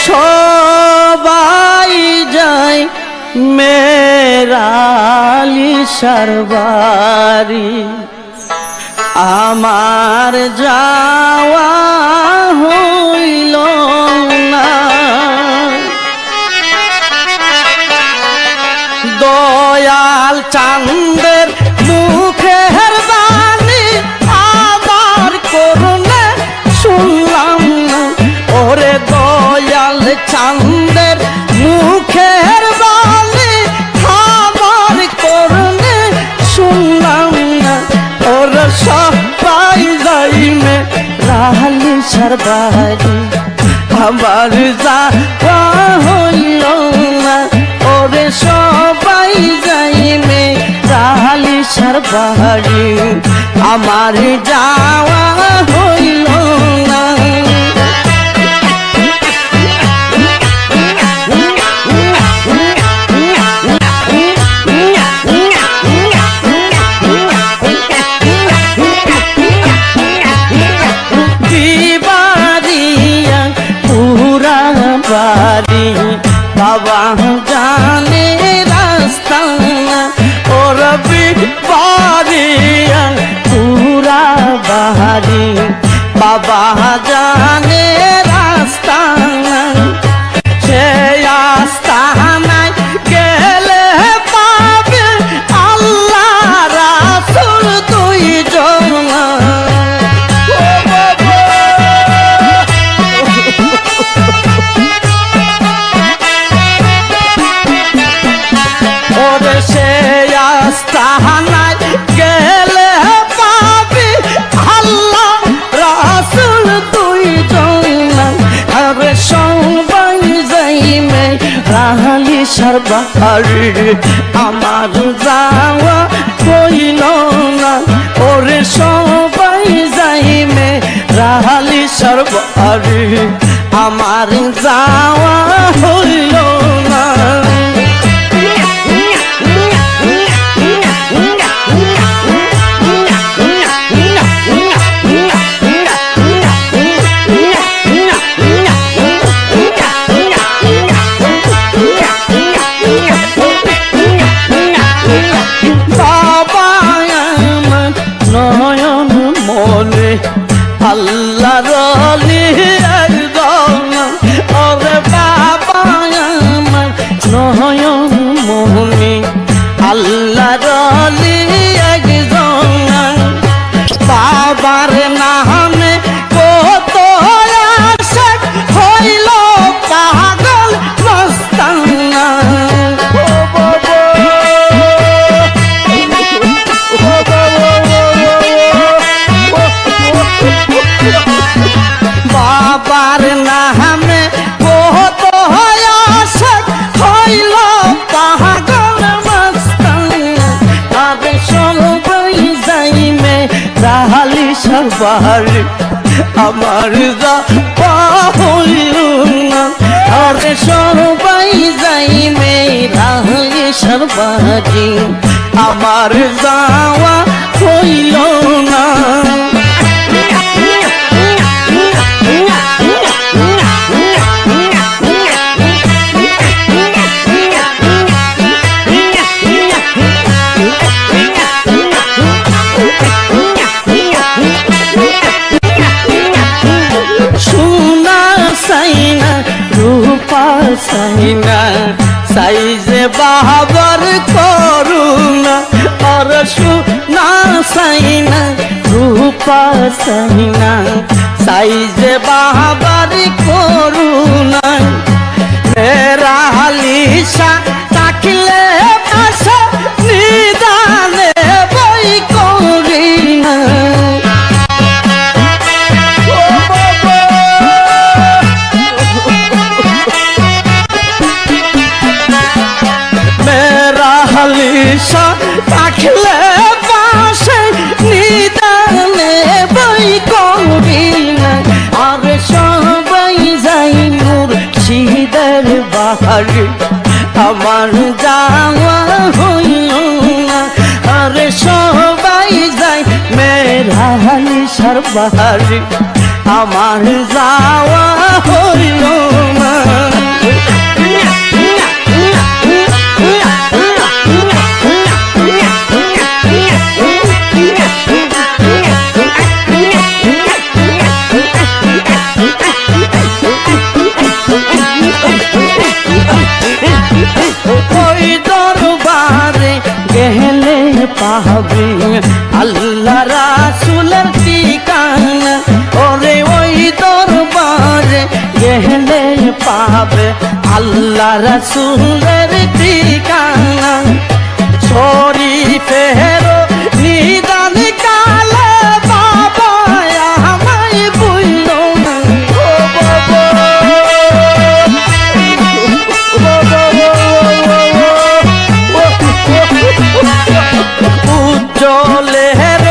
সবাই যায় মেরালি সরবারি আমার যাওয়া হইল না দয়াল চাঁদের মুখের বাণী আবার করুণে শুনলাম না ওরে দয়াল চাঁদের মুখের বাণী আবার করুণে শুনলাম না ওরে সবাই যাইমে রাহালি সরবারি আমার যাওয়া হইল না ওরে সবাই যাইমে রাহালি সরবারি আমার যাওয়া হইল না বাড়ি বাবা জানে রাস্তা ওর বাড়ি পুরা বাড়ি বাবা জানে রাস্তা সে রাস্তা নাই গেলে পাবে আল্লাহ রাসূল দুইজন সে আস্তানায় গেলে পাবি আল্লাহ রাসূল দুইজন আরে সবাই যাইমে রাহালি সরবারি আমার যাওয়া হইল না ওরে সবাই যাইমে রাহালি সরবারি আমার যাওয়া হইল না নয়ন মনে আল্লাহ রলি একজন ওরে বাবা আমার নয়ন মনে আল্লাহ রলি একজন বাবার নামে কত আশিক হইল পাগল মস্তানা বাবার নামে কত আশিক হইল পাগল মস্তানা আরে সবাই যাইমে রাহালি সরবারি আমার যাওয়া হইল না আরে সবাই যাইমে রাহালি সরবারি আমার যাওয়া হইল না সোনা সাইনা রূপা সাইনা সাইজে বাহাবার করুণা আর সোনা সাইনা রূপা সাইনা সাইজে বাহাবার করুণা মেরা হালিশা তাকিলে পাশা নিদানে বই করিনা হালিশা রাখলে পাশে নিদানে বই করিনা আর সবাই যাই মুর্শিদের বাহারে আমার যাওয়া হইল না আর সবাই যাই মেরা হালিশার বাহারে আমার যাওয়া হইল না। ওই দরবারে গেলে পাবে আল্লাহ রাসূলের ঠিকানা, ওরে ওই দরবারে গেলে পাবে আল্লাহ রাসূলের ঠিকানা। শরীফের নিদান কালে বাবা আমায় বইল না, ও বাবা উজ্জ্বলের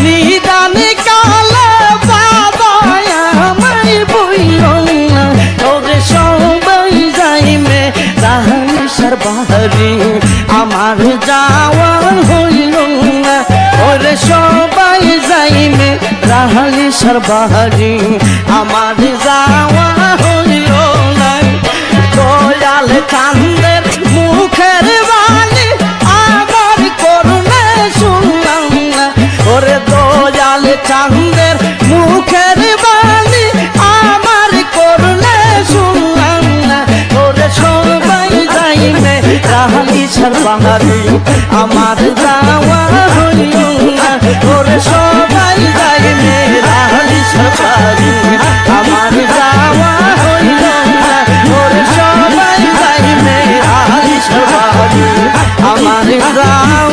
নিদান কালে বাবা আমায় বইল না। ওরে সবাই যাইবে রাহালিসার বাড়ি, আমার যাওয়া হইল না। ওরে সবাই যাইবে রাহালিসার বাড়ি, আমার যাওয়া হইল না। দয়াল কান্দের মুখের বাণী আমার করুণে শুনলাম না, ওরে দয়াল কান্দের মুখের বাণী আমার করুণে শুনলাম না। ওরে সবাই যাইবে রাহালিসার বাড়ি, আমার যাওয়া হইল না। ওরে সবাই যাইবে রাহালিসার বাড়ি, আমার যাওয়া হইল না। ওরে সবাই যাইবে রাহালিসার বাড়ি, আমার যাওয়া